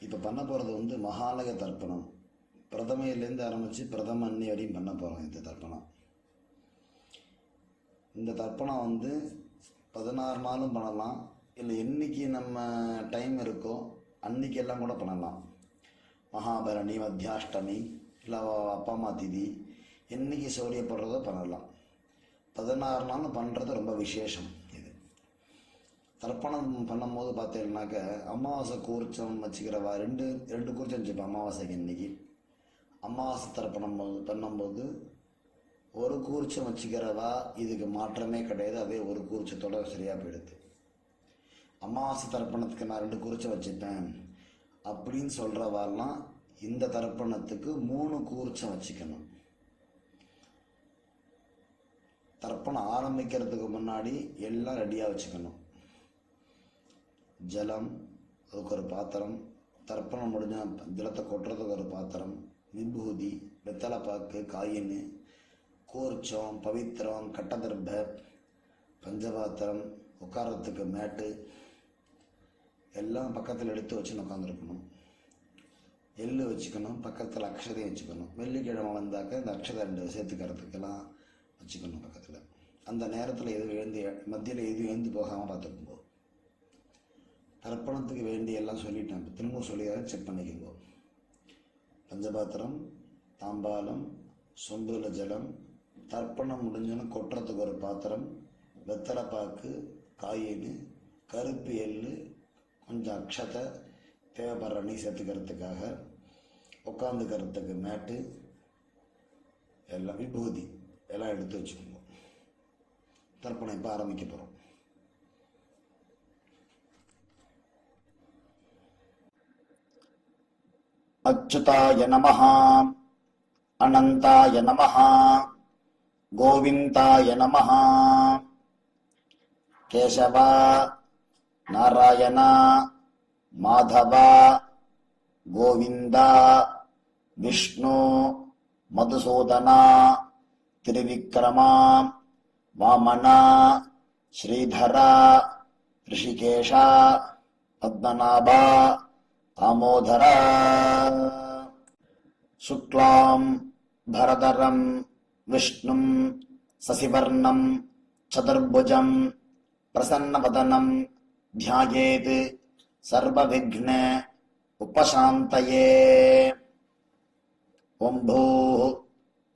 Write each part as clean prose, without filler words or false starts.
இப்போ பண்ண போகிறது வந்து மகாலய தர்ப்பணம். பிரதமையிலேருந்து ஆரம்பித்து பிரதம அன்னி வரையும் பண்ண போகிறோம். இந்த தர்ப்பணம் வந்து 16 நாளும் பண்ணலாம், இல்லை என்னைக்கு நம்ம டைம் இருக்கோ அன்னைக்கெல்லாம் கூட பண்ணலாம். மகாபரணி, மத்தியாஷ்டமி, இல்லை அப்பா அம்மா திதி, என்னைக்கு சௌரியப்படுறதோ பண்ணலாம். 16 நாளும் பண்ணுறது ரொம்ப விசேஷம். இது தர்ப்பணம் பண்ணும்போது பார்த்தீங்கன்னாக்க அமாவாசை கூர்ச்சம் வச்சுக்கிறவா ரெண்டு கூர்ச்சம் வச்சுப்பேன். அமாவாசைக்கு இன்னைக்கு அமாவாசை தர்ப்பணம் பண்ணும்போது ஒரு கூர்ச்சம் வச்சுக்கிறவா இதுக்கு மாற்றமே கிடையாது. அதே ஒரு கூர்ச்சத்தோட சரியாக போயிடுது. அமாவாசை தர்ப்பணத்துக்கு நான் 2 கூர்ச்சம் வச்சுப்பேன் அப்படின்னு சொல்கிறவாலாம் இந்த தர்ப்பணத்துக்கு 3 கூர்ச்சம் வச்சுக்கணும். தர்ப்பணம் ஆரம்பிக்கிறதுக்கு முன்னாடி எல்லாம் ரெடியாக வச்சுக்கணும். ஜலம், அதுக்கு ஒரு பாத்திரம், தர்ப்பணம் முடிஞ்ச ஜலத்தை கொட்டுறதுக்கு ஒரு பாத்திரம், விபூதி, வெத்தலைப்பாக்கு, காயின், கூர்ச்சம், பவித்திரம், கட்டதர்ப, பஞ்சபாத்திரம், உட்காரத்துக்கு மேட்டு எல்லாம் பக்கத்தில் எடுத்து வச்சுன்னு உட்காந்துருக்கணும். எள்ளு வச்சுக்கணும், பக்கத்தில் அக்ஷதையும் வச்சுக்கணும். வெள்ளிக்கிழமை வந்தாக்க இந்த அக்ஷதை 2 சேர்த்துக்கிறதுக்கெல்லாம் வச்சுக்கணும் பக்கத்தில். அந்த நேரத்தில் மத்தியில் எதுவும் எழுந்து போகாமல் பார்த்துக்கும்போ. தர்ப்பணத்துக்கு வேண்டிய எல்லாம் சொல்லிட்டேன், திரும்ப சொல்லிடுறேன், செக் பண்ணிக்கோங்க. பஞ்சபாத்திரம், தாம்பாலம், சொம்புல ஜலம், தர்ப்பணம் முடிஞ்சோன்னு கொட்டுறதுக்கு ஒரு பாத்திரம், வெத்தலைப்பாக்கு, காயின், கருப்பு எள்ளு, கொஞ்சம் அக்ஷதை, தேவைப்படுற நீ சேர்த்துக்கிறதுக்காக, உட்காந்துக்கிறதுக்கு மேட்டு, எல்லாம் விபூதி எல்லாம் எடுத்து வச்சுக்கோங்க. தர்ப்பணம் இப்போ ஆரம்பிக்க போகிறோம். அச்சுதாய நமஹ, அனந்தாய நமஹ, கோவிந்தாய நமஹ. கேசவ, நாராயண, மாதவ, கோவிந்த, விஷ்ணு, மதுசூதன, திரிவிக்ரம, வாமன, ஸ்ரீதர, ரிஷிகேஷ, பத்மநாப, தாமோதர. சுக்லாம் பரதரம் விஷ்ணும் சசிவர்ணம் சதுர்புஜம் பிரசன்னவதனம் த்யாயேத் சர்வவிக்ன உபசாந்தயே. ஓம் பூः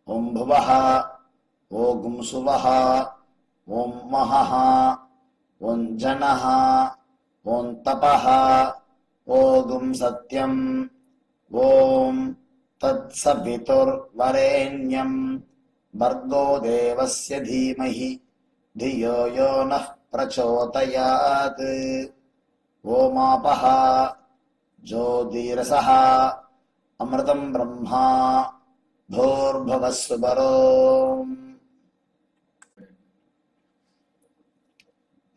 ஓம் புவः ஓம் சுவः ஓம் மஹः ஓம் ஜனः ஓம் தபः ஓம் சத்யம் ஓம் தத்சவிதுர்வரேண்யம் भर्गो देवस्य धीमहि धियो यो नः प्रचोदयात्. ओमापः ज्योतिरसः अमृतं ब्रह्मा भूर्भुवः सुवरो.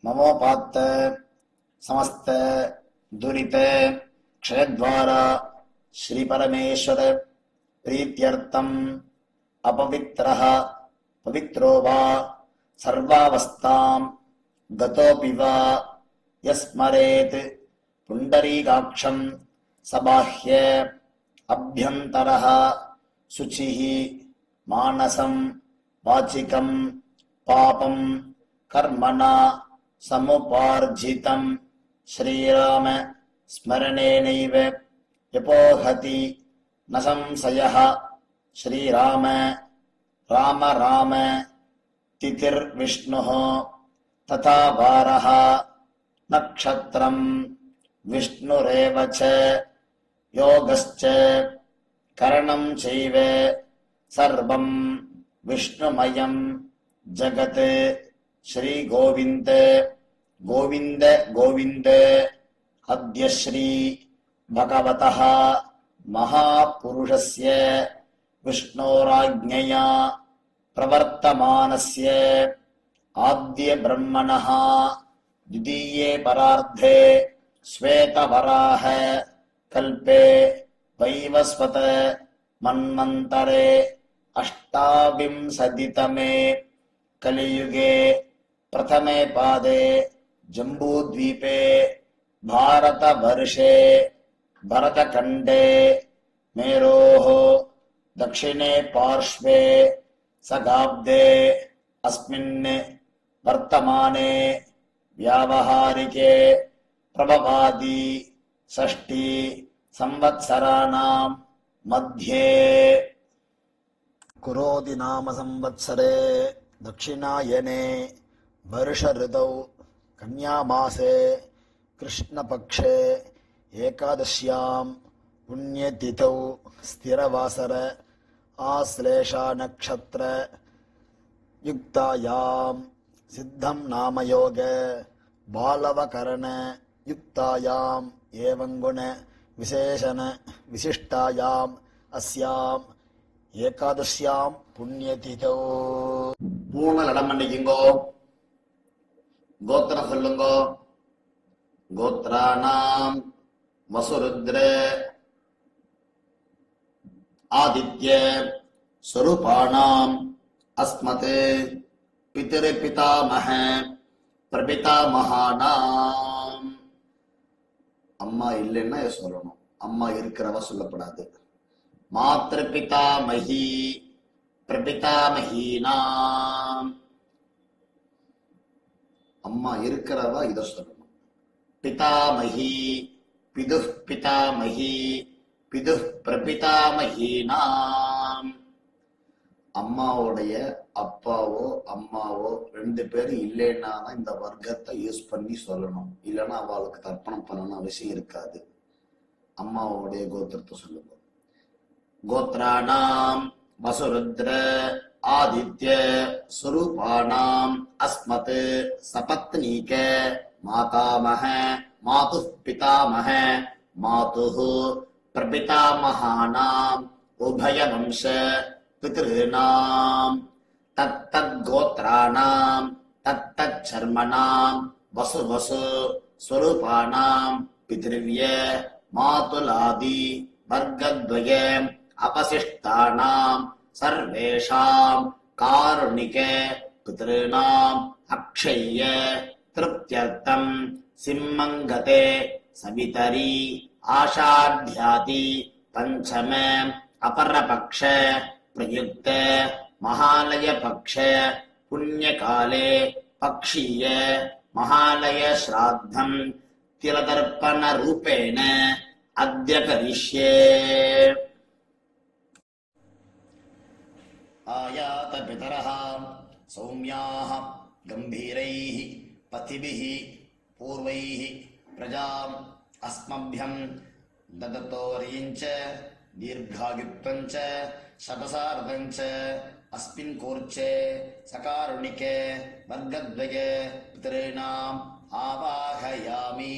ममोपात्त समस्त दुरित क्षयद्वारा श्री परमेश्वर प्रीत्यर्थम अपवित्रः पवित्रो वा सर्वावस्थां गतोऽपि वा यस्मरेत् पुण्डरीकाक्षं सबाह्य अभ्यन्तरः शुचिः मानसं वाचिकं पापं कर्मणा समुपार्जितं श्रीराम स्मरणेनैव यपोहति न संशयः. श्रीराम राम राम तिथिर्विष्णुः तथा वारः नक्षत्रं विष्णुरेव च योगश्च करणं चैव सर्वं विष्णुमयं जगत्. श्री गोविन्द गोविन्द गोविन्द. अद्य श्री भगवतः महापुरुषस्य विष्णोराज्ञया प्रवर्तमानस्य आद्य ब्रह्मणः द्वितीये परार्धे श्वेतवराह कल्पे वैवस्वत मन्वन्तरे अष्टाविंशतितमे कलियुगे प्रथमे पादे जम्बूद्वीपे भारतवर्षे भरतखण्डे मेरोः दक्षिणे पार्श्वे सगाब्दे अस्मिन् वर्तमाने व्यावहारिके प्रभवादि षष्टि संवत्सराणां मध्ये कुरोति नाम संवत्सरे दक्षिणायने वर्ष ऋतौ कन्यामासे कृष्णपक्षे एकादश्यां पुण्यतिथौ स्थिरवासर आश्लेषा नक्षत्र युक्तायां सिद्धं नामयोग बालवकरण युक्तायां एवं गुण विशेषण विशिष्टायाम् अस्याम् ஏகாதசியாம் புண்ணியதிதோ. மூணு நடம் பண்ணிக்குங்கோ. கோத்திரம் சொல்லுங்கோ. கோத்ராணாம் வசுருத்ர ஆதித்ய ஸ்வரூபாணாம் அஸ்மத் பிதர் பிதாமஹ பிரபிதாமஹானாம். அம்மா இல்லைன்னா சொல்லணும், அம்மா இருக்கிறவ சொல்லப்படாது. मातृपितामही प्रपितामहीनाम. अम्मा इरुक्करवा इद सोल्लணும். पितामही पिदुः पितामही पिदुः प्रपितामहीनाम. அம்மாவுடைய அப்பாவோ அம்மாவோ ரெண்டு பேரும் இல்லைன்னா தான் இந்த வர்க்கத்தை யூஸ் பண்ணி சொல்லணும். இல்லைன்னா அவளுக்கு தர்ப்பணம் பண்ணணும் அவசியம் இருக்காது. அம்மாவுடைய கோத்திரத்தை சொல்லுங்க. गोत्राणां वसुरुद्र आदित्य स्वरूपाणाम् अस्मत् सपत्नीक मातामह मातुः पितामह मातुः प्रपितामहानाम् उभयवंश पितॄणाम् तत्तद्गोत्राणाम् तत्तच्छर्मणाम् वसु वसु स्वरूपाणाम् पितृव्य मातुलादि वर्गद्वय अपशिष्टानां सर्वेषां कारुणिक पितॄणाम् अक्षय्य तृप्त्यर्थं सिंहङ्गते सवितरी आषाढ्यादि पंचम अपरपक्ष प्रयुक्त महालय पक्ष पुण्यकाले पक्षीय महालय श्राद्धं तिलतर्पण रूपेण अद्य करिष्ये. आयात पितरः सौम्याः गंभीरैः पतिभिः पूर्वैः प्रजाम् अस्मभ्यं ददतोर्यञ्च दीर्घायुत्वञ्च शतसार्धञ्च अस्मिन् कूर्चे सकारुणिके वर्गद्वय पितॄणाम् आवाहयामि.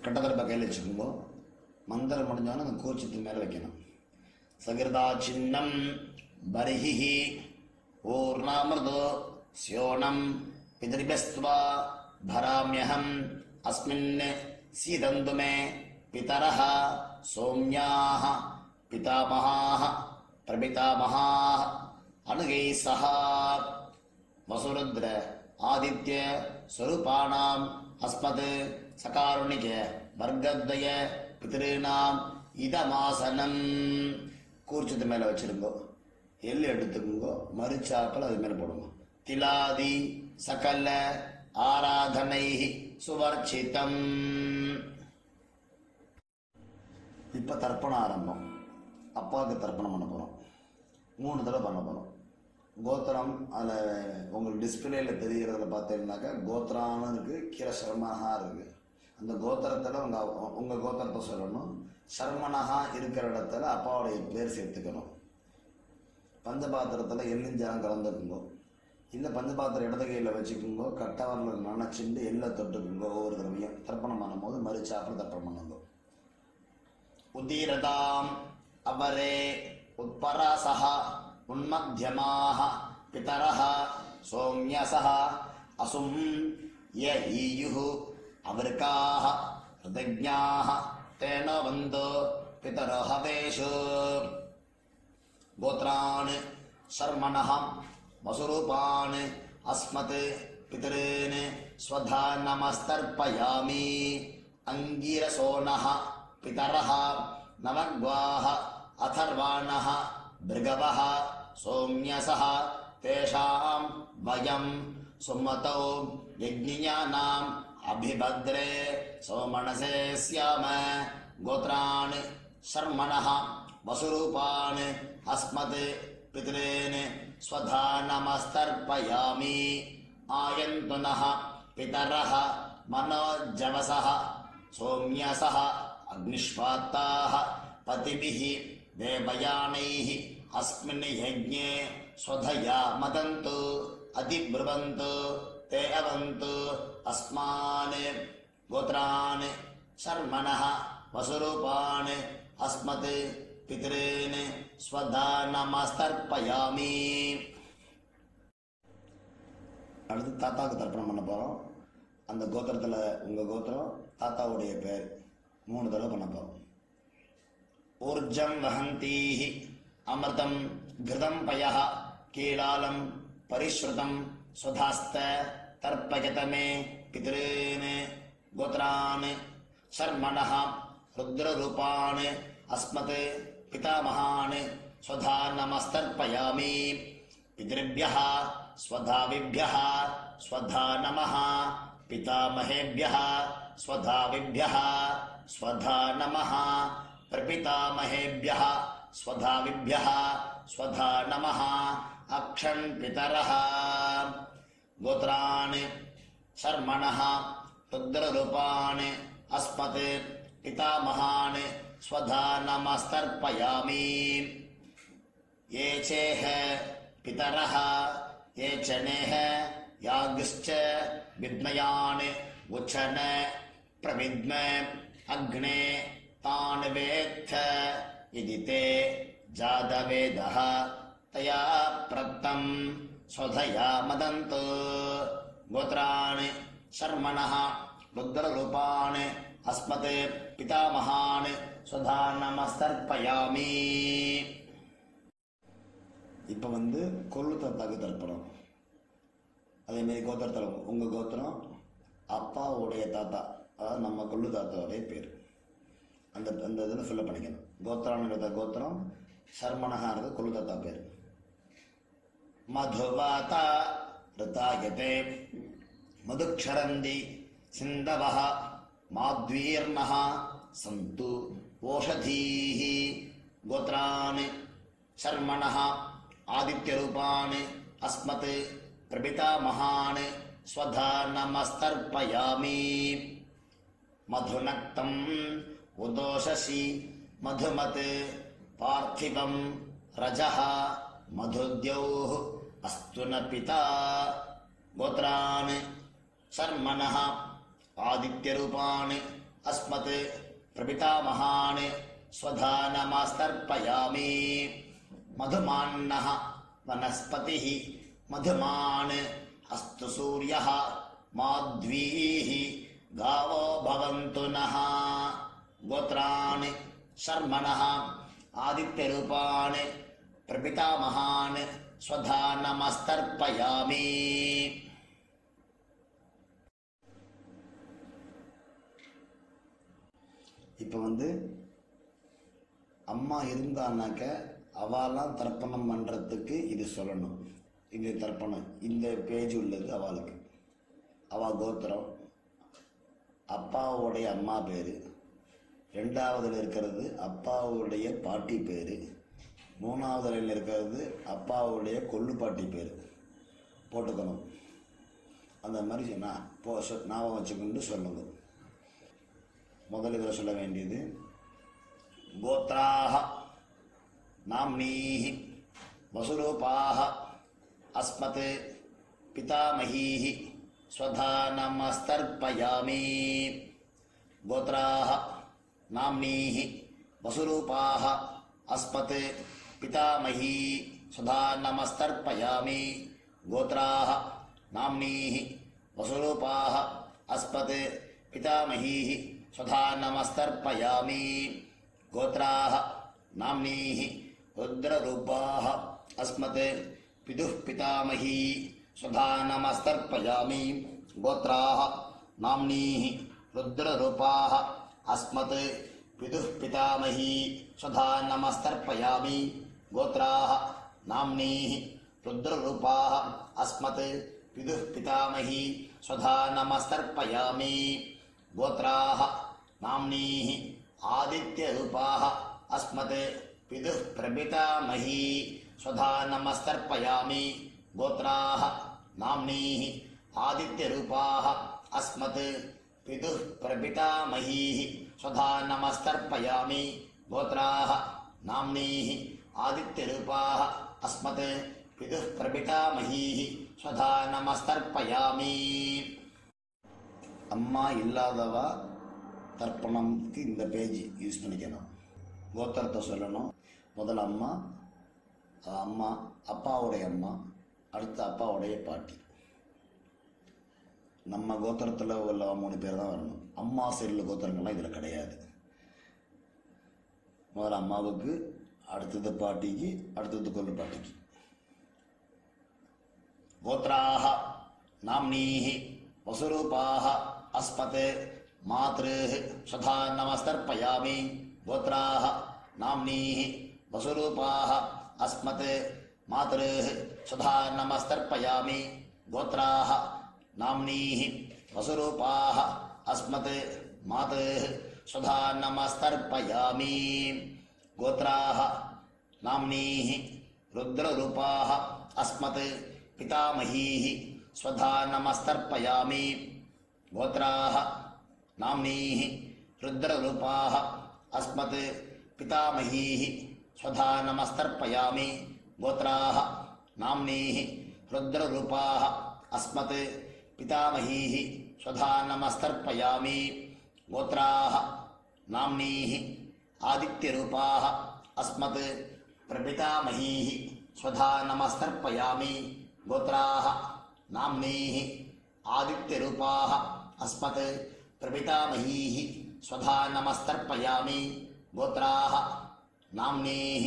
கட்டதர்ப கையில் வச்சுக்கோங்க. மந்திரம் முடிஞ்சோன்னு அந்த கூர்ச்சத்து மேலே வைக்கணும். சகிருதா சின்னம் பரிஹி ஊர்ணாமிருதோ ஸ்யோனம் பிதரிபஸ்துவா பராம்யஹம் அஸ்மின் சீதந்து மே பிதரஹ சௌம்யாஹ பிதாமஹாஹ பிரபிதாமஹாஹ அனுகை சஹா வசுருத்ர ஆதித்ய ஸ்வரூபாணாம் அஸ்மத் சகாருணிக வர்க்கத்வய பிதॄணாம் இதமாசனம். கூர்ச்சத்து மேல வச்சிருங்கோ. எள்ளு எடுத்துக்கோங்க, மரிச்சாப்பல் அது மேல போடுங்க. திலாதி சகல ஆராதனை சுவர்ச்சிதம். இப்ப தர்ப்பணம் ஆரம்பம். அப்பாவுக்கு தர்ப்பணம் பண்ண போறோம். 3 தடவை பண்ண போறோம். கோத்திரம் அதில் உங்களுக்கு டிஸ்பிளேல தெரிகிறத பார்த்தீங்கன்னாக்கா கோத்திரான்னு இருக்கு, கீழே சர்மனஹா இருக்கு. அந்த கோத்திரத்தில் உங்கள் கோத்திரத்தை சொல்லணும். சர்மனஹா இருக்கிற இடத்துல அப்பாவுடைய பேர் சேர்த்துக்கணும். பஞ்சபாத்திரத்தில் எள்ளிஞ்சாலம் கலந்துக்குங்கோ. இல்லை பஞ்சபாத்திரம் இடது கையில் வச்சுக்குங்கோ. கட்டவரில் நினச்சிண்டு எள்ளை தொட்டுக்குங்கோ. ஒவ்வொரு தடவையும் தர்ப்பணம் பண்ணும்போது மறுச்சாப்பில் தர்ப்பணம் பண்ணுங்கோ. உதீரதாம் அவரே உட்பராசஹ உன்மத்தியமாஹ பிதரஹ சௌம்யசஹ அசும் யஈயுஹு அவர்காஹ ஹிருதஜ்ஞாஹ தேன வந்தோ பிதரோ ஹவேஷு. கோத்ரான் சர்மணஹ வசுரூபான் அஸ்மத் பிதॄன் स्वधा नमस्तर्पयामि अंगिरसोनः पितरः नवग्वाः अथर्वाणः भृगवः सोम्यसः तेषां वयं सुमतौ यज्ञियानाम् अभिभद्रे सोमनसे स्याम गोत्रान् शर्मणः वसुरूपान् अस्मत् पितॄन् स्वधा नमस्तर्पयामि आयन्तु नः पितरः मनोजवसः सोम्यसः अग्निष्वात्ताः पतिभिः देवयानैः अस्मिन् यज्ञे स्वधया मदन्तु अधिब्रुवन्तु ते अवन्तु अस्मान् गोत्रान् शर्मणः वसुरूपान् अस्मत् पितॄन् स्वधा नमस्तर्पयामि. அடுத்து தாத்தாவுக்கு தர்ப்பணம் பண்ண போகிறோம். அந்த கோத்திரத்தில் உங்கள் கோத்திரம் தாத்தாவுடைய பேர் 3 தடவை பண்ண போகிறோம். ஊர்ஜம் வஹந்தீஹி அமிர்தம் கிருதம் பயः கீலாலம் பரிஸ்ருதம் சுதாஸ்த தர்ப்பயதமே பிதॄன் கோத்ரான் சர்மணः ருத்ரரூபான் அஸ்மத் பிதாமகான் ஸ்வதா நமஸ்தர்ப்பயாமி. பிதृभ्यः स्वधाविभ्यः स्वधा नमः पितामहेभ्यः स्वधाविभ्यः स्वधा नमः प्रपितामहेभ्यः स्वधाविभ्यः स्वधा नमः अक्षन् पितरः गोत्रान् शर्मणः रुद्ररूपान् अस्मत् पितामहान् स्वधा नमस्तर्पयामि. ये चेह पितरः ये चनेः यागश्च विद्मयान् उचन प्रविद्म अग्ने तान् वेत्थ यदि ते जातवेदः तया प्रत्तं स्वधया मदन्तु. गोत्रान् शर्मणः रुद्ररूपान् अस्मत् पितामहान् स्वधा नमस्तर्पयामि. இப்போ கொள்ளு தாத்தாக்கு தர்ப்பணம். அதேமாரி கோத்திரத்தில் உங்கள் கோத்திரம் அப்பாவுடைய தாத்தா, அதாவது நம்ம கொள்ளு தாத்தாவுடைய பேர் அந்த இதில் ஃபில்லப் பண்ணிக்கணும். கோத்திரானுடைய கோத்திரம் சர்மணகானது கொள்ளு தாத்தா பேர். மதுவாதா ரிதாயதே மதுக்ஷரந்தி சிந்தவः மாத்வீர்ணः சந்து ஓஷதீः. கோத்ரான் शर्मणः आदित्यरूपान् अस्मत् प्रपितामहान् स्वधा नमस्तर्पयामि. मधुनक्तं उदोषसि मधुमत् पार्थिवं रजः मधुद्यौः अस्तु न पिता. गोत्रान् शर्मणः आदित्यरूपान् अस्मत् प्रपितामहान् स्वधा नमस्तर्पयामि. मधुमान्नः वनस्पतिः मधुमान् अस्तु सूर्यः माध्वीः गावो भवन्तु नः. गोत्रान् शर्मणः आदित्यरूपान् प्रपितामहान् स्वधा नमस्तर्पयामि. இப்போ அம்மா இருந்தான்னாக்க அவெல்லாம் தர்ப்பணம் பண்ணுறதுக்கு இது சொல்லணும். இது தர்ப்பணம் இந்த பேஜ் உள்ளது அவளுக்கு. அவள் கோத்திரம், அப்பாவுடைய அம்மா பேர், 2வதுல இருக்கிறது அப்பாவுடைய பாட்டி பேர், 3வதுல இருக்கிறது அப்பாவுடைய கொள்ளு பாட்டி பேர் போட்டுக்கணும். அந்த மாதிரி ஞாபகம் வச்சுக்கொண்டு சொல்லுங்க. முதல் இதில் சொல்ல வேண்டியது கோத்ராஹ நாம்னீஹி வசுரூபாஹ அஸ்மத் பிதாமஹீஹி ஸ்வதா நமஸ்தர்ப்பயாமி. கோத்ராஹ நாம்னீஹி வசுரூபாஹ அஸ்மத் பிதாமஹீ ஸ்வதா நமஸ்தர்ப்பயாமி. கோத்ராஹ நாம்னீஹி வசுரூபாஹ அஸ்மத் பிதாமஹீஹ स्वधा नमस्तर्पयामि. गोत्राः नाम्नीः रुद्ररूपाः अस्मत् पितुः पितामही स्वधा नमस्तर्पयामि. गोत्राः नाम्नीः रुद्ररूपाः अस्मत् पितुः पितामही स्वधा नमस्तर्पयामि गोत्राः नाम्नीः रुद्ररूपाः अस्मत् पितुः पितामही स्वधा नमस्तर्पयामि गोत्राः नाम्नीः आदित्यरूपाः अस्मत् पितुः प्रपितामही स्वधा नमस्तर्पयामि गोत्राः नाम्नीः आदित्यरूपाः अस्मत् पितुः प्रपितामही स्वधा नमस्तर्पयामि गोत्राः नाम्नीः आदित्यरूपाः अस्मत् पितुः प्रपितामही स्वधा नमस्तर्पयामि अम्मा इल्लादवा தர்ப்பணம்க்கு இந்த பேஜ் யூஸ் பண்ணிக்கணும். கோத்திரத்தை சொல்லணும். முதல்ல அம்மா, அம்மா அப்பாவுடைய அம்மா, அடுத்து அப்பாவுடைய பாட்டி. நம்ம கோத்திரத்தில் உள்ள 3 பேர் தான் வரணும். அம்மா சைடில் கோத்திரங்கள்லாம் இதில் கிடையாது. முதல்ல அம்மாவுக்கு, அடுத்தது பாட்டிக்கு, அடுத்தது கொள்ளு பாட்டிக்கு. கோத்ராஹ நாம்னீஹ வசுரூபாஹ அஸ்மத் मातृः स्वधा नमस्तर्पयामि गोत्राः नाम्नीः वसुरूपाः अस्मत् मातृः स्वधा नमस्तर्पयामि गोत्राः नाम्नीः वसुरूपाः अस्मत् मातृः स्वधा नमस्तर्पयामि गोत्राः नाम्नीः रुद्ररूपाः अस्मत् पितामहीः स्वधा नमस्तर्पयामि गोत्राः नाम्नीः रुद्ररूपाः अस्मत् पितामहीः स्वधा नमस्तर्पयामि गोत्राः नाम्नीः रुद्ररूपाः अस्मत् पितामहीः स्वधा नमस्तर्पयामि गोत्राः नाम्नीः आदित्यरूपाः अस्मत् प्रपितामहीः स्वधा नमस्तर्पयामि गोत्राः नाम्नीः आदित्यरूपाः अस्मत् प्रपितामहीः स्वधा नमस्तर्पयामि गोत्राः नाम्नीः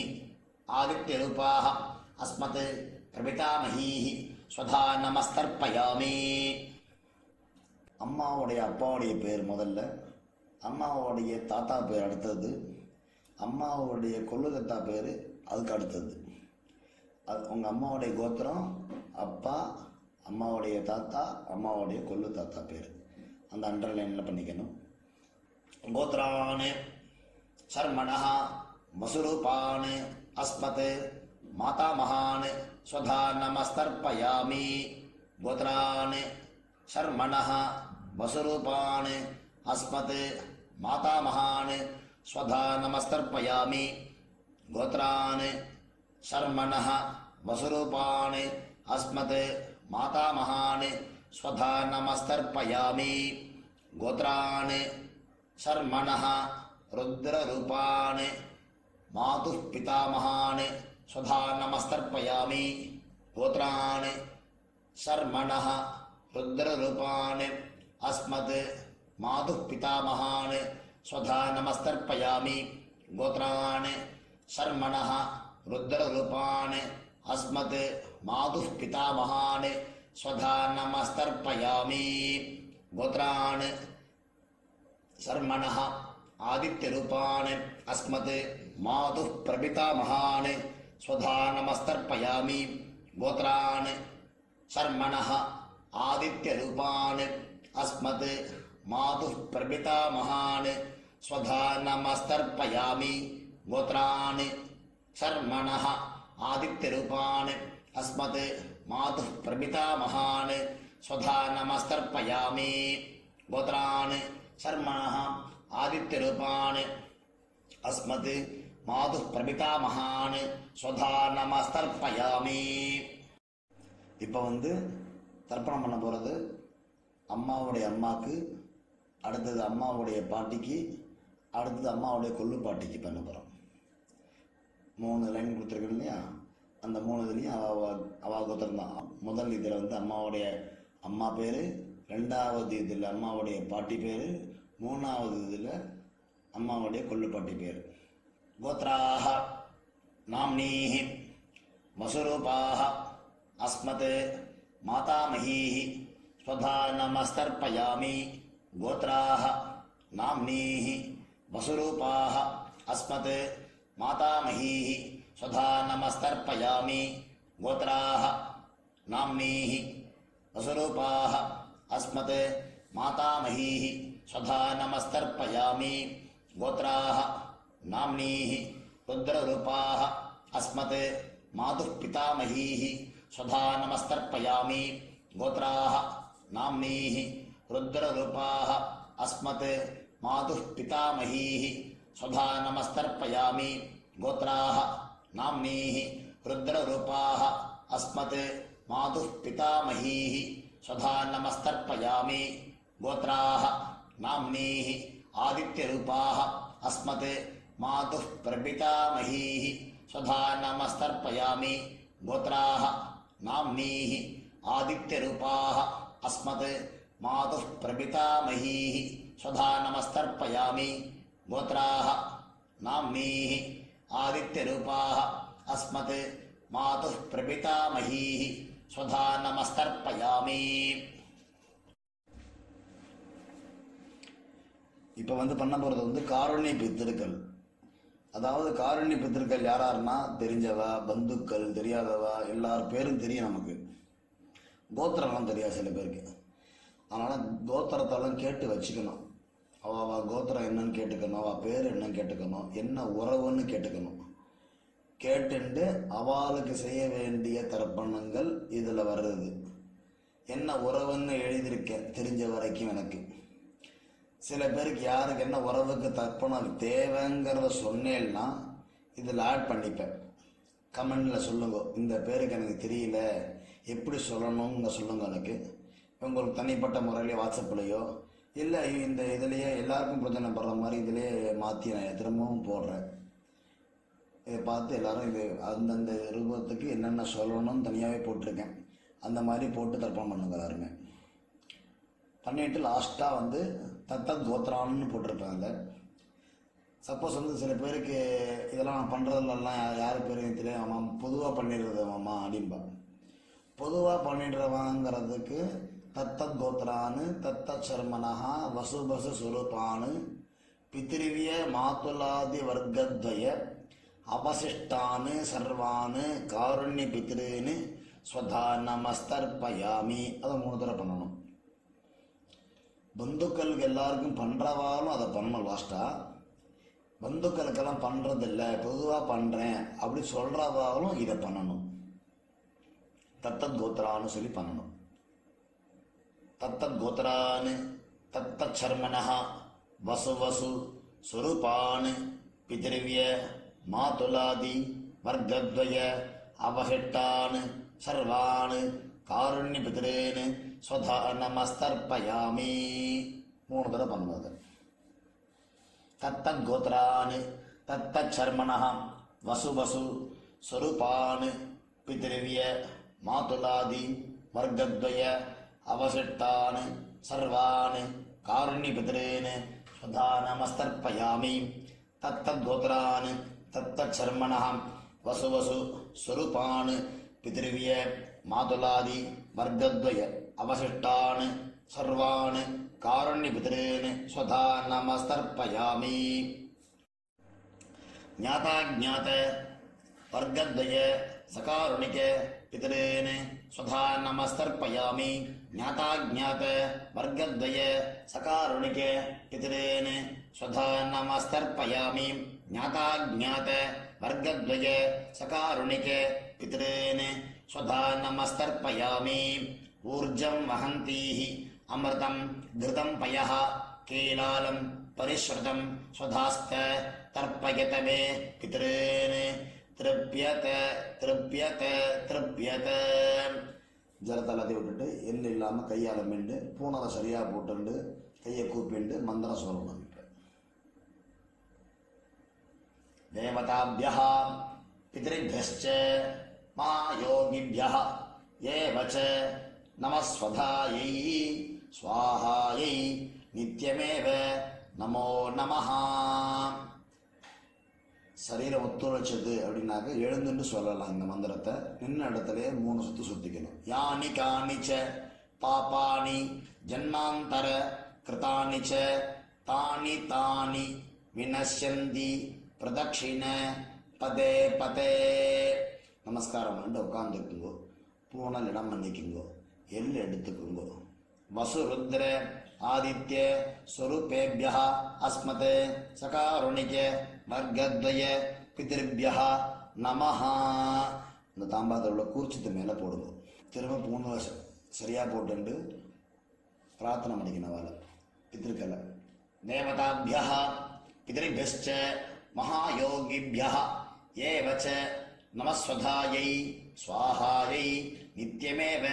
आदित्यरूपाः अस्मत् प्रपितामहीः स्वधा नमस्तर्पयामि அம்மாவுடைய அப்பாவுடைய பேர் முதல்ல, அம்மாவுடைய தாத்தா பேர் அடுத்தது, அம்மாவுடைய கொள்ளு தாத்தா பேர் அதுக்கு அடுத்தது. அது உங்கள் அம்மாவுடைய கோத்திரம், அப்பா, அம்மாவுடைய தாத்தா, அம்மாவுடைய கொள்ளு தாத்தா பேர் அந்த அண்டர்லைனில் பண்ணிக்கணும். கோத்ரான் சர்மணः வசுரூபான் அஸ்மத் மாதாமகான் ஸ்வதா நமஸ்தர்ப்பயாமி கோத்ரான் சர்மணः வசுரூபான் அஸ்மத் மாதாமகான் ஸ்வதா நமஸ்தர்ப்பயாமி கோத்ரான் சர்மணः வசுரூபான் அஸ்மத் மாதாமகான் स्वधा नमस्तर्पयामि गोत्रान् शर्मणः रुद्ररूपान् मातुः पितामहान् स्वधा नमस्तर्पयामि गोत्रान् शर्मणः रुद्ररूपान् अस्मत् मातुः पितामहान् स्वधा नमस्तर्पयामि गोत्रान् शर्मणः रुद्ररूपान् अस्मत् मातुः पितामहान् स्वधा नमस्तर्पयामि गोत्रान् शर्मणः आदित्यरूपान् अस्मत् मातुः प्रपितामहान् स्वधा नमस्तर्पयामि गोत्रान् शर्मणः आदित्यरूपान् अस्मत् मातुः प्रपितामहान् स्वधा नमस्तर्पयामि गोत्रान् शर्मणः आदित्यरूपान् अस्मत् मातुः प्रपितामहान् स्वधा नमस्तर्पयामि गोत्रान् शर्मणः आदित्यरूपान् अस्मत् मातुः प्रपितामहान् स्वधा नमस्तर्पयामि. இப்போ தர்ப்பணம் பண்ண போகிறது அம்மாவுடைய அம்மாவுக்கு, அடுத்தது அம்மாவுடைய பாட்டிக்கு, அடுத்தது அம்மாவுடைய கொள்ளு பாட்டிக்கு பண்ண போகிறோம். 3 லைன் கொடுத்துருக்கேன் இல்லையா, அந்த 3 இதுலேயும் அவா கோத்திரம் தான். முதல் இதில் அம்மாவுடைய அம்மா பேர், 2வது இதில் அம்மாவுடைய பாட்டி பேர், 3வது இதில் அம்மாவுடைய கொள்ளு பாட்டி பேர். கோத்ராஹ நாம்னீஹ வசுரூபாஹ அஸ்மத் மாதாமஹீஹ स्वधा नमस्तर्पयामि गोत्राः नाम्नीः वसुरूपाः अस्मत् मातामहीः स्वधा नमस्तर्पयामि गोत्राः नाम्नीः वसुरूपाः अस्मत् मातामहीः स्वधा नमस्तर्पयामि गोत्राः नाम्नीः रुद्ररूपाः अस्मत् मातुः पितामहीः स्वधा नमस्तर्पयामि गोत्राः नाम्नीः रुद्ररूपाः अस्मत् मातुः पितामहीः स्वधा नमस्तर्पयामि गोत्राः नाम्नीः रुद्ररूपाः अस्मत् मातुः पितामहीः स्वधा नमस्तर्पयामि गोत्राः नाम्नीः आदित्यरूपाः अस्मत् मातुः प्रपितामहीः स्वधा नमस्तर्पयामि गोत्राः नाम्नीः आदित्यरूपाः अस्मत् मातुः प्रपितामहीः स्वधा नमस्तर्पयामि गोत्राः नाम्नीः आदित्यरूपाः अस्मत् मातुः प्रपितामहीः स्वधा नमस्तर्पयामि. இப்போ பண்ண போகிறது காருண்ய பித்திருக்கள். அதாவது காருண்ய பித்திருக்கள் யாராருன்னா தெரிஞ்சவா, பந்துக்கள், தெரியாதவா, எல்லார் பேரும் தெரியும் நமக்கு. கோத்திரம்லாம் தெரியாது சில பேருக்கு. அதனால் கோத்திரத்தெல்லாம் கேட்டு வச்சுக்கணும். அவள் கோத்திரம் என்னன்னு கேட்டுக்கணும், அவள் பேர் என்னன்னு கேட்டுக்கணும், என்ன உறவுன்னு கேட்டுக்கணும். கேட்டுண்டு அவளுக்கு செய்ய வேண்டிய தர்ப்பணங்கள் இதில் வர்றது. என்ன உறவுன்னு எழுதியிருக்கேன் தெரிஞ்ச வரைக்கும் எனக்கு. சில பேருக்கு யாருக்கு என்ன உறவுக்கு தர்ப்பணம் தேவைங்கிறத சொன்னேன்னா இதில் ஆட் பண்ணிப்பேன். கமெண்டில் சொல்லுங்க, இந்த பேருக்கு எனக்கு தெரியல, எப்படி சொல்லணுங்க சொல்லுங்க. எனக்கு உங்களுக்கு தனிப்பட்ட முறையிலே வாட்ஸ்அப்லேயோ இல்லை இந்த இதுலேயே எல்லாருக்கும் பிரச்சனைப்படுற மாதிரி இதிலே மாற்றி நான் திரும்பவும் போடுறேன். இதை பார்த்து எல்லோரும் இது அந்தந்த ரூபத்துக்கு என்னென்ன சொல்லணும்னு தனியாகவே போட்டிருக்கேன். அந்த மாதிரி போட்டு தர்ப்பணம் பண்ணுங்க எல்லாருமே. பண்ணிவிட்டு லாஸ்ட்டாக தத்தத் கோத்ரான்னு போட்டிருப்பேன். அதில் சப்போஸ் சில பேருக்கு இதெல்லாம் நான் பண்ணுறதுலாம் யார் பேரும் தெரியாது, ஆமாம் பொதுவாக பண்ணிடுறது மாமா அப்படின்பா. பொதுவாக பண்ணிடுறவாங்கிறதுக்கு தத்தத் கோத்ரான்னு தத்தத் சர்மனஹா வசுபசு சுரூபானு பித்ருவிய மாத்துலாதி வர்க்கத்வய அவசிஷ்டானு சர்வானு காருண்ய பித்ருன்னு ஸ்வதா நமஸ்தர்ப்பயாமி. அதை 3 தடவை பண்ணணும். பந்துக்களுக்கு எல்லாருக்கும் பண்ணுறவாலும் அதை பண்ணணும். லாஸ்ட்டாக பந்துக்களுக்கெல்லாம் பண்ணுறதில்ல, பொதுவாக பண்ணுறேன் அப்படி சொல்கிறவாலும் இதை பண்ணணும். தத்தத் கோத்ரான்னு சொல்லி பண்ணணும். தத்தத் கோத்ரான்னு தத்தத் சர்மனஹா வசு வசு சுரூபானு பித்ருவிய மாதுலாதி வர்க்கத்வய அவஹிட்டானு சர்வானு காருண்ய பித்ரேன்னு ஸ்வதா நமஸ்தர்ப்பயாமி. 3 தடவை பண்ணுவது. தத்தத் கோத்ரான்னு தத்தத் சர்மனஹா வசு வசு ஸ்வரூபானு பித்ருவிய மாதுலாதி வர்க்கத்வய அவசிட்டானு சர்வானு காருண்ய பித்ரேன்னு ஸ்வதா நமஸ்தர்ப்பயாமி. தத்தத் கோத்ரான்னு தத்தத் சர்மனஹா வசு வசு ஸ்வரூபானு பித்ருவிய மாதுலாதி வர்க்கத்வய அவசிஷ்டானு சர்வானு காருண்ய பித்ரேன்னு ஸ்வதா நமஸ்தர்ப்பயாமி. ஞாதாஜ்ஞாத வர்க்கத்வய சகாருணிக பித்ரேன்னு ஸ்வதா நமஸ்தர்ப்பயாமி. ஞாதாஜ்ஞாத வர்க்கத்வய சகாருணிக பித்ரேன்னு ஸ்வதா நமஸ்தர்ப்பயாமி. ஞாதாஜ்ஞாத வர்க்கத்வய சகாருணிக பித்ரேன்னு ஸ்வதா நமஸ்தர்ப்பயாமி. ஊர்ஜம் வஹந்தீஹி அமிர்தம் கிருதம் பயஹ கேலாலம் பரிஸ்ருதம் ஸ்வதாஸ்த தர்ப்பயத மே பித்ரேன்னு திருப்யத திருப்யத திருப்யத. ஜலத்தை எல்லாத்தையும் விட்டுட்டு எள்ளு இல்லாமல் கையால் மெண்டு பூனரை சரியாக போட்டுண்டு கையை கூப்பிண்டு மந்திரம் சொல்லணும். தேவதாபியः பித்ருभ्यश्च மாயோகிभ्यः ஏவச்ச நமஸ்வதாயை ஸ்வாஹாயை நித்யமேவ நமோ நமஹ. சரீரம் ஒத்துழைச்சது அப்படின்னாக்க எழுந்துன்னு சொல்லலாம். இந்த மந்திரத்தை நின்ன இடத்துலயே 3 சுற்று சுத்திக்கணும். யானி காணிச்ச பாபானி ஜன்மாந்தர கிருதானி ச தானி தானி வினஷ்யந்தி பிரதக்ஷிண பதே பதே. நமஸ்காரம் பண்ணிட்டு உட்காந்துக்குங்கோ. பூனல் இடம் பண்ணிக்குங்கோ. எள் எடுத்துக்குங்கோ. வசுருத்ர ஆதித்ய ஸ்வரூபேபிய அஸ்மத் சகாருணிக வர்க்கத்வய பிதிருபிய நமஹ. இந்த தாம்பாத்தில் உள்ள கூர்ச்சத்து மேலே போடுங்க. திரும்ப பூனை சரியாக போட்டு பிரார்த்தனை பண்ணிக்கணும். அவளை பித்திருக்களை தேவதாபிய பிதிருபியஸ்ச மகாயோகிபிய ஏவச்ச நமஸ்வதாயை ஸ்வாஹாயை நித்யமேவ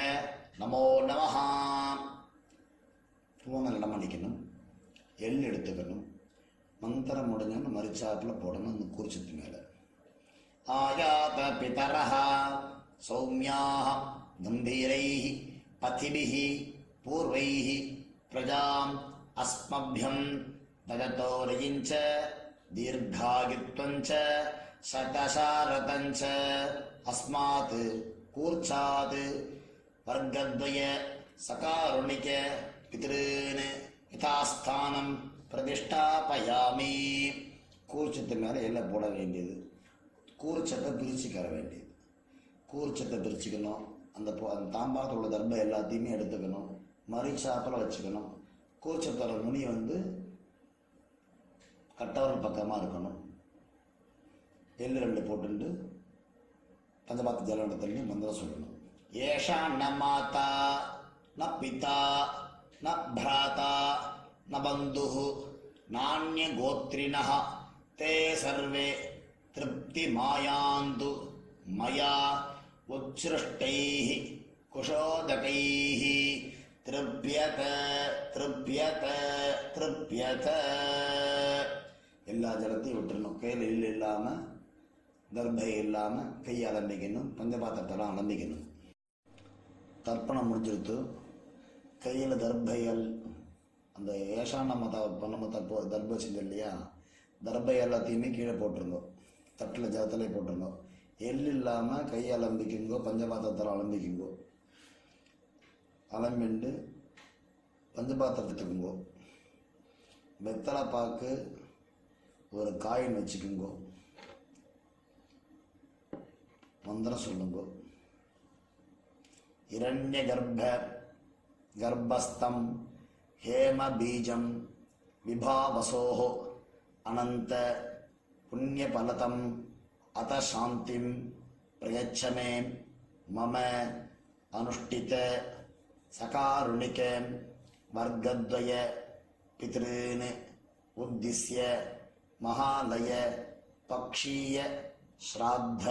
நமோ நமஹ. பூனை இடம் பண்ணிக்கணும். எள் எடுத்துக்கணும். மந்திரம் முடிஞ்சோன்னு மரிச்சாப்பில் போடணும் அந்த கூர்ச்சத்து மேலே. ஆயாத பிதரஹ சௌமியாஹ கம்பீரைஹ பதிபிஹ பூர்வைஹ பிரஜாம் அஸ்மப்யம் தததோ ரயிஞ்ச தீர்காயுத்வஞ்ச சதசாரதஞ்ச அஸ்மாத் கூர்ச்சாத் வர்க்கத்வய சகாருணிக பித்ருன் யதாஸ்தானம் பிரதிஷ்டாபயாமி. கூர்ச்சத்து மேலே எல்லாம் போட வேண்டியது. கூர்ச்சத்தை பிரிச்சுக்கிற வேண்டியது. கூர்ச்சத்தை பிரிச்சுக்கணும். அந்த தாம்பாளத்தில் உள்ள தர்பை எல்லாத்தையுமே எடுத்துக்கணும். மரிச்சாப்பில் வச்சுக்கணும். கூர்ச்சத்தோட நுனி கட்டவரல் பக்கமாக இருக்கணும். எள்ளு 2 போட்டு பஞ்சபாத்த ஜலம் தள்ளி மந்திரம் சொல்லணும். ஏஷா ந மாதா ந பிதா ந பிராதா ந பந்து நானிய கோத்ரிணः தே சர்வே திருப்தி மாயாந்து மயா உச்ச்ருஷ்டைः குஷோதகைः திருப்யத திருப்யத திருப்யத. எல்லா ஜலத்தையும் விட்டுறணும். கையில் எள் இல்லாமல் தர்பை இல்லாமல் கையை அலம்பிக்கணும். பஞ்சபாத்திரத்தெல்லாம் அலம்பிக்கணும். தர்ப்பணம் முடிஞ்சிருத்து. கையில் தர்பையல் அந்த ஏஷான மத பண்ணம தர்பை செஞ்சு இல்லையா, தர்பை எல்லாத்தையுமே கீழே போட்டுருங்கோ. தட்டில் ஜலத்திலே போட்டுருங்கோ. எள் இல்லாமல் கையை அலம்பிக்குங்கோ. பஞ்சபாத்திரத்தில் அலம்பிக்குங்கோ. அலம்பிண்டு பஞ்சபாத்திரத்துக்குங்கோ. வெத்தலை பாக்கு ஒரு காயின் வச்சுக்குங்கோ. மந்திரம் சொல்லுங்கோ. இரண்ய கர்ப்பஸ்தம் ஹேம பீஜம் விபாவசோஹ அனந்த புண்ணியபலதம் அத சாந்திம் பிரயச்சமே மம அனுஷ்டித சகாருணிக வர்க்கத்வய பித்ருன் உத்திஸ்ய மகாலய பக்ஷீய ஸ்ராத்த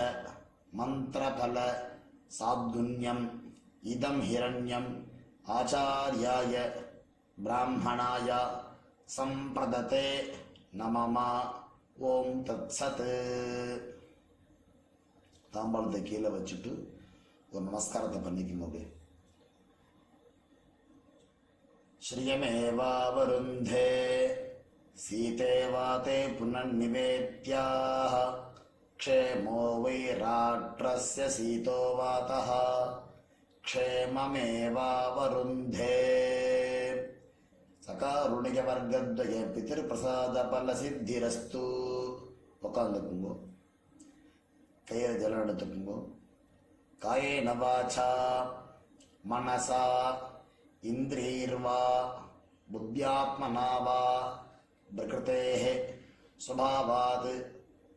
மந்திரபல சாதுன்யம் இதம் ஹிரண்யம் ஆச்சார்யாய பிராமணாய சம்பிரததே நமமா. ஓம் தத்சத். தாம்பாளத்தை கீழே வச்சுட்டு ஒரு நமஸ்காரத்தை பண்ணிக்கும். அப்படியே ஸ்ரீயமேவாவருந்தே சீதேவாதே புனர்நிவேத்யாஹ க்ஷேமோ வை ராட்ரஸ்ய சீதோ வாதஹ க்ஷேமமேவாவருந்தே. சகாருணிக வர்க்கத்வய பிதிர் பிரசாத பல சித்திரஸ்து. உட்காந்துக்குங்கோ. கையில் ஜலம் எடுத்துக்குங்கோ. காயேன வாசா மனசா இந்திரியைர்வா புத்தியாத்மனா வா பிரகிருதேஹ ஸ்வபாவாத்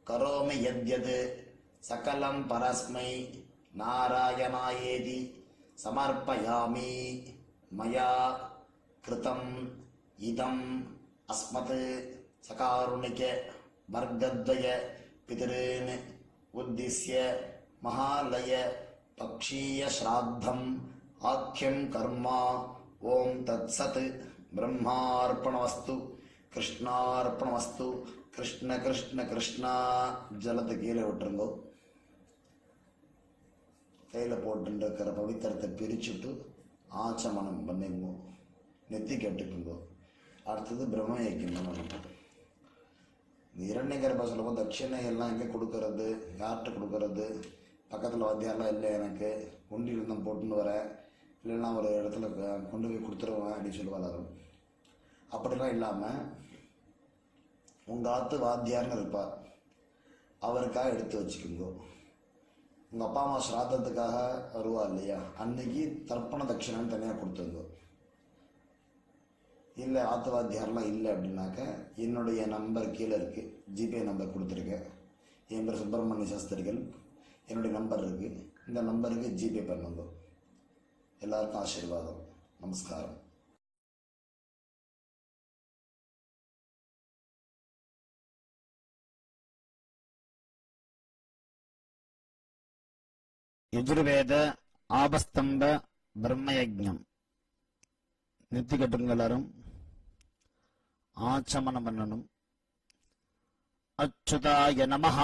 கரோமி யத்யத் சகலம் பரஸ்மை நாராயணாயேதி சமர்ப்பயாமி. மயா கிருதம் இதம் அஸ்மத் சகாருணிக வர்க்கத்வய பித்ருன் உத்திஸ்ய மகாலய பக்ஷீய ஸ்ராத்தம் ஆக்கியம் கர்மா. ஓம் தத்சத். பிரம்மார்ப்பணமஸ்து. கிருஷ்ணார்ப்பணமஸ்து. கிருஷ்ண கிருஷ்ண கிருஷ்ணா. ஜலத்தை கீழே விட்டுருங்கோ. கையில் போட்டுருக்கிற பவித்திரத்தை பிரிச்சுட்டு ஆச்சமனம் பண்ணிங்கோ. நெத்தி கட்டுக்குங்கோ. அடுத்தது பிரம்ம யஜ்ஞம். இரண்ய கர்ப்ப சொல்லும்போது தட்சிணை எல்லாம் எங்கே கொடுக்கறது, யார்கிட்ட கொடுக்கறது, பக்கத்தில் வாத்தியாரெலாம் இல்லை, எனக்கு உண்டியில் தான் போட்டுன்னு வரேன், இல்லைன்னா ஒரு இடத்துல கொண்டு போய் கொடுத்துருவேன் அப்படின்னு சொல்லுவாள். அப்படிலாம் இல்லாமல் உங்கள் ஆற்று வாத்தியார்னு இருப்பார், அவருக்காக எடுத்து வச்சுக்கோங்க. உங்கள் அப்பா அம்மா ஸ்ராத்தத்துக்காக வருவா இல்லையா, அன்னைக்கு தர்ப்பண தட்சிணான்னு தனியாக கொடுத்துருங்க. இல்லை ஆற்று வாத்தியாரெலாம் இல்லை அப்படின்னாக்க என்னுடைய நம்பர் கீழே இருக்குது, ஜிபே நம்பர் கொடுத்துருக்கேன். என் பேர் சுப்பிரமணிய சாஸ்திரிகள், என்னுடைய நம்பர் இருக்குது, இந்த நம்பருக்கு ஜிபே பண்ணுங்க. எல்லாருக்கும் ஆசீர்வாதம். நமஸ்காரம். யஜுர்வேத ஆபஸ்தம்ப பிரம்மயஜம் நிறுத்தி கட்டுங்க. எல்லாரும் ஆச்சமனம் பண்ணணும். அச்சுதாய நமஹ,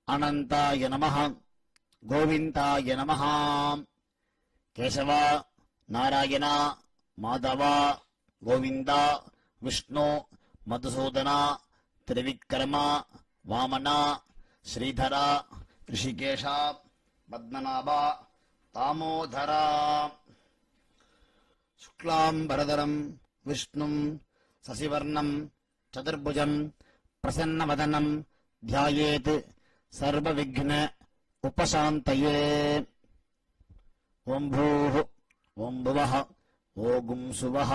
அனந்தாய நமஹ, கோவிந்தாய நமஹ. கேசவா, நாராயணா, மாதவா, கோவிந்தா, விஷ்ணு, மதுசூதனா, திரிவிக்ரமா, வாமனா, ஸ்ரீதரா, ரிஷிகேஷா, பத்மநாபா, தாமோதரா. சுக்லாம்பரதரம் விஷ்ணும் சசிவர்ணம் சதுர்புஜம் பிரசன்னவதனம் த்யாயேத் சர்வவிக்ன உபசாந்தயே. ஓம் பூः ஓம் புவः ஓம் சுவः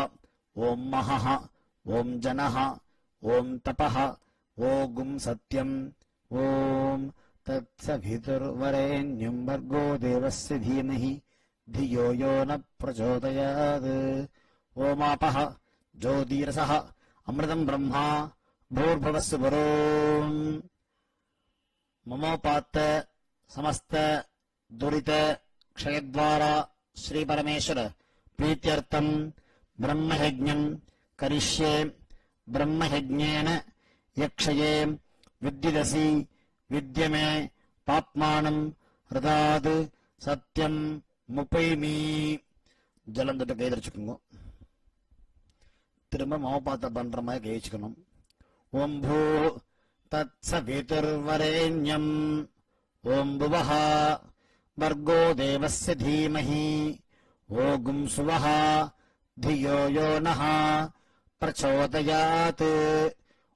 ஓம் மஹः ஓம் ஜனः ஓம் தபः ஓம் சத்யம். ஓம் தத்சவிதுர்வரேண்யம் भर्गो देवस्य धीमहि धियो यो न प्रचोदयात्. ओमापः ज्योतिरसः अमृतं ब्रह्मा भूर्भुवस्सु वरोम्. ममोपात्त समस्त दुरित क्षयद्वारा श्री परमेश्वर प्रीत्यर्थं ब्रह्मयज्ञं करिष्ये. ब्रह्मयज्ञेन यक्षये विद्युदसि विद्यमे पाप्मानं हृदात् सत्यं मुपैमि. ஜலம் தொட்டு கை தரிச்சுக்கோங்க. திரும்ப மமபாத்த பண்ற மாதிரி கை வச்சுக்கணும். ஓம் பூ தத்சவிதுர்வரேண்யம் ஓம் புவः भर्गो देवस्य धीमहि ओम सुवः धियो यो नः प्रचोदयात्.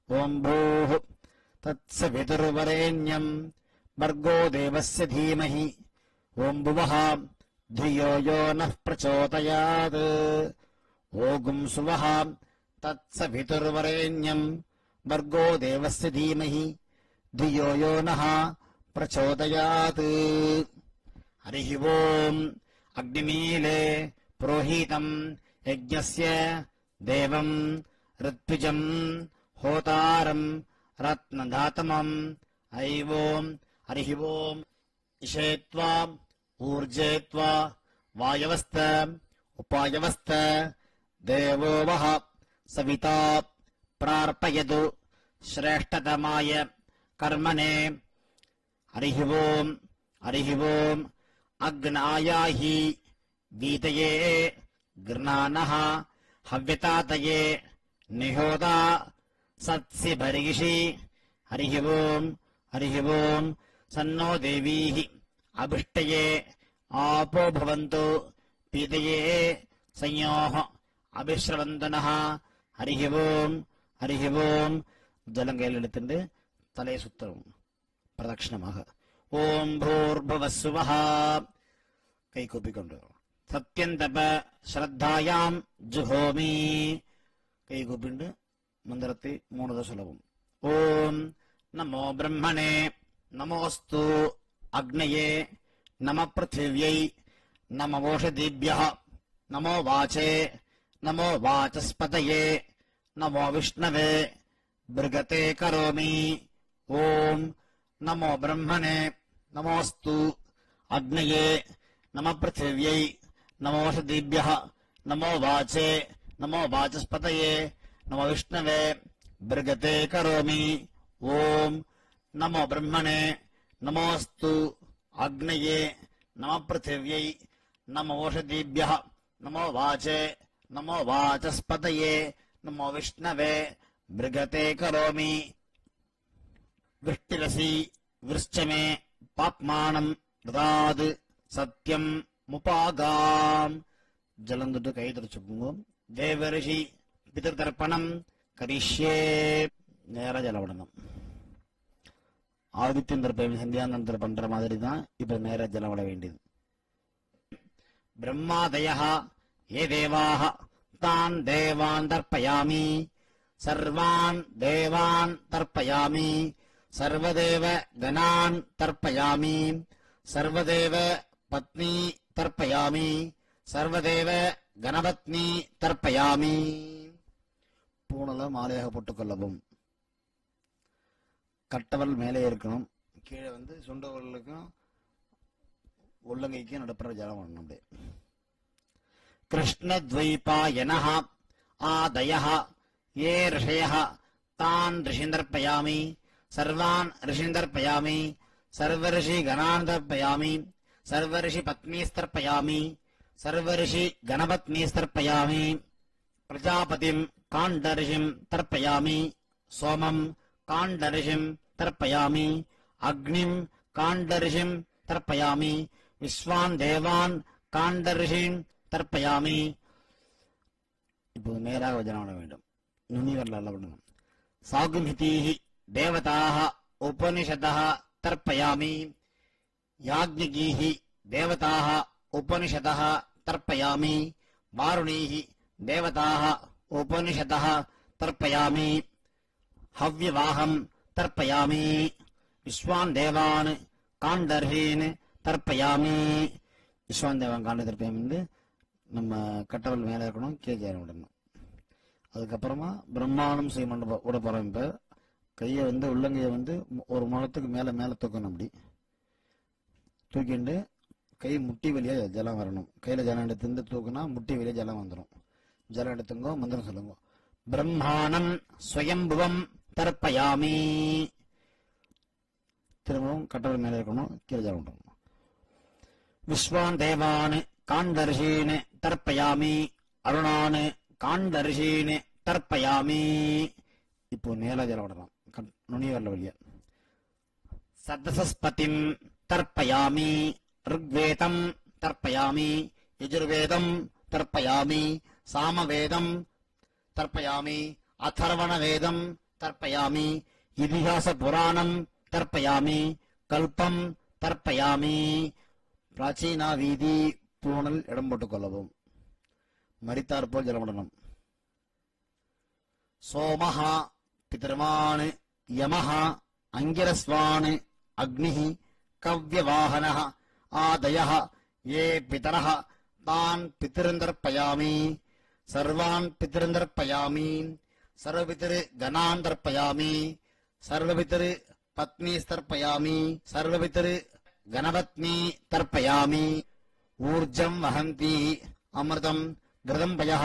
ओम भूः तत्सवितुर्वरेण्यं भर्गो देवस्य धीमहि ओम भुवः धियो यो नः प्रचोदयात्. ओम सुवः तत्सवितुर्वरेण्यं भर्गो देवस्य धीमहि धियो यो नः प्रचोदयात्. हरिः ओम् अग्निमीले पुरोहितम् यज्ञस्य देवम् ऋत्विजम् होतारम् रत्नधातमम् ऐवोम् हरिः ओम् इषेत्वा ऊर्जेत्वा वायवस्त उपायवस्त देवो वः सविता प्रार्पयतु श्रेष्ठतमाय कर्मणे. हरिः ओम् हरिः ओम् अग्नायाहि वीतये गृणानः हव्यतातये निहोदा सत्सि भर्गिषि. हरिः ओम् हरिः ओम् सन्नो देवीः अभिष्टये आपो भवन्तु पीतये संयोः अभिश्रवन्तनः. हरिः ओम् हरिः ओम् जलं கையில் எடுத்துட்டு தலையை சுத்தரும் பிரதட்சிணமாக. ஓம் பூர்புவஸ்சுவः கை கூப்பிக்கொண்டு சத்யந்தப ஸ்ரத்தாயாம் ஜுஹோமி கை கூப்பிண்டு மந்திரத்தை 3 தடவை சொல்லவும். ஓம் நமோ பிரம்மணே நமோஸ்து அக்னயே நம பிருத்திவ்யை நம ஓஷதீभ्यः நமோ வாசே நமோ வாசஸ்பதயே நமோ விஷ்ணவே பிருகதே கரோமி. ஓம் நமோ பிரம்மணே நமோஸ்து அக்னயே நம பிருத்திவ்யை நமோ ஓஷதீभ्यः நமோ வாசே நமோ வாசஸ்பதயே நமோ விஷ்ணவே பிருகதே கரோமி. ஓம் நமோ பிரம்மணே நமோஸ்து அக்னயே நம பிருத்திவ்யை நமோ ஓஷதீभ्यः நமோ வாசே நமோ வாசஸ்பதயே நமோ விஷ்ணவே பிருகதே கரோமி. விஷ்டிரசி விருஷ்சமே பாப்மானம் ததாத் சத்யம் முபாகாம் ஜலம் தொட்டு கை தொடச்சுக்கோங்க. தேவரிஷி பிதர்தர்ப்பணம் கரிஷ்யே நேரா ஜலம் விடணும். ஆதித்யன் தர்ப்பணம் சந்தியானந்தர் பண்ற மாதிரி தான் இப்ப நேரா ஜலம் விட வேண்டியது. பிரம்மாதயः ஏ தேவாः தான் தேவான் தர்ப்பயாமி சர்வான் தேவான் தர்ப்பயாமி சர்வதேவ கணான் தர்ப்பயாமி சர்வதேவ பத்னி தர்ப்பயாமி சர்வதேவ கணபத்னி தர்ப்பயாமி. பூணல மாலையாக போட்டுக்கொள்ளவும். கட்டவல் மேலே இருக்கணும், கீழே சுண்டவர்களுக்கும் உள்ளங்கைக்கும் நடுப்புற ஜலம் பண்ணணும். அப்படியே கிருஷ்ணத்வைபாயனः ஆதயः ஏ ரிஷயः தான் ரிஷின் தர்ப்பயாமி சர்வான் ரிஷின் தர்ப்பயாமி சர்வரிஷி கணான் தர்ப்பயாமி சர்வரிஷி பத்னீஸ்தர்ப்பயாமி சர்வரிஷி கணபத்னீஸ்தர்ப்பயாமி. பிரஜாபதிம் காண்டரிஷிம் தர்ப்பயாமி சோமம் காண்டரிஷிம் தர்ப்பயாமி அக்னிம் காண்டரிஷிம் தர்ப்பயாமி விஸ்வான் தேவான் காண்டரிஷின் தர்ப்பயாமி. இப்போ நேராக வஜனம் பண்ண வேண்டும். நுனி வரல பண்ணணும். சாகுமிதீஹி தேவதாः உபனிஷதः தர்ப்பயாமி யாக்ஞிகீஹி தேவதாः உபனிஷதः தர்ப்பயாமி வாருணீஹி தேவதாः உபனிஷதः தர்ப்பயாமி ஹவ்யவாஹம் தர்ப்பயாமி விஸ்வான் தேவான் காண்டர்ஹீன் தர்ப்பயாமி. விஸ்வான் தேவான் காண்ட தர்ப்பயாமி நம்ம கட்டவல் மேலே இருக்கணும், கீழே விடணும். அதுக்கப்புறமா பிரம்மாண்டம் செய்யணும் விட போறோம். இப்ப கையை உள்ளங்கையை ஒரு முழத்துக்கு மேல மேல தூக்கணும். அப்படி தூக்கிண்டு கை முட்டி வழியா ஜலம் வரணும். கையில ஜலம் எடுத்து தூக்குனா முட்டி வழியா ஜலம் வந்துடும். ஜலம் எடுத்துங்கோ, மந்திரம் சொல்லுங்க. பிரம்மாணம் ஸ்வயம்புவம் தர்ப்பயாமி. திரும்பவும் கட்டவல் மேல இருக்கணும், கீழே ஜலம் விடணும். விஸ்வான் தேவான் காண்டரிஷீன் தர்ப்பயாமி அருணான் காண்டரிஷீன் தர்ப்பயாமி. இப்போ நேரா ஜலம் விடலாம், நுனி வரல வழியா. சதசஸ்பதிம் தர்ப்பயாமி ருக்வேதம் தர்ப்பயாமி யஜுர்வேதம் தர்ப்பயாமி சாமவேதம் தர்ப்பயாமி அதர்வண வேதம் தர்ப்பயாமி இதிகாச புராணம் தர்ப்பயாமி கல்பம் தர்ப்பயாமி. பிராச்சீனா வீதி பூணல் இடம் போட்டுக் கொள்ளவும். மரித்தார் போல் ஜலமிடணும். சோமஹா பிதர்வான் யமஹா அங்கிரஸ்வான் அக்னிஹி கவ்யவாஹனஹ ஆதயः ஏ பிதரஹ தான் பிதிருந்தர்ப்பயாமி சர்வான் பிதிருந்தர்ப்பயாமி சர்வபிதிரு கணான் தர்ப்பயாமி சர்வபிதிரு பத்னீஸ்தர்ப்பயாமி சர்வபிதிரு கணபத்னி தர்ப்பயாமி. ஊர்ஜம் வஹந்தி அமிர்தம் கிருதம்பயः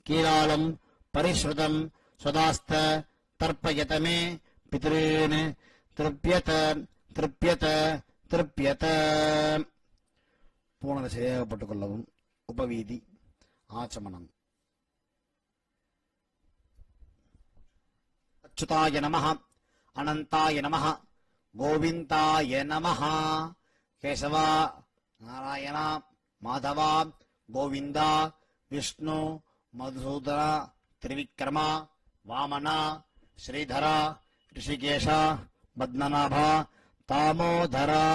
கீலாலம் பரிஸ்ருதம் ஸ்வதாஸ்த தர்ப்பயத மே பித்ரீன் திருப்யத திருப்யத திருப்யத. பூணலை சரியாக போட்டுக் கொள்ளவும். உபவீதி ஆச்சமனம். அச்சுதாய நமः அனந்தாய நமः கோவிந்தாய நமः. கேசவா நாராயணா மாதவா கோவிந்தா விஷ்ணு மதுசூதனா திரிவிக்ரமா வாமனா ஸ்ரீதரா ரிஷிகேஷா பத்மநாபா தாமோதரா.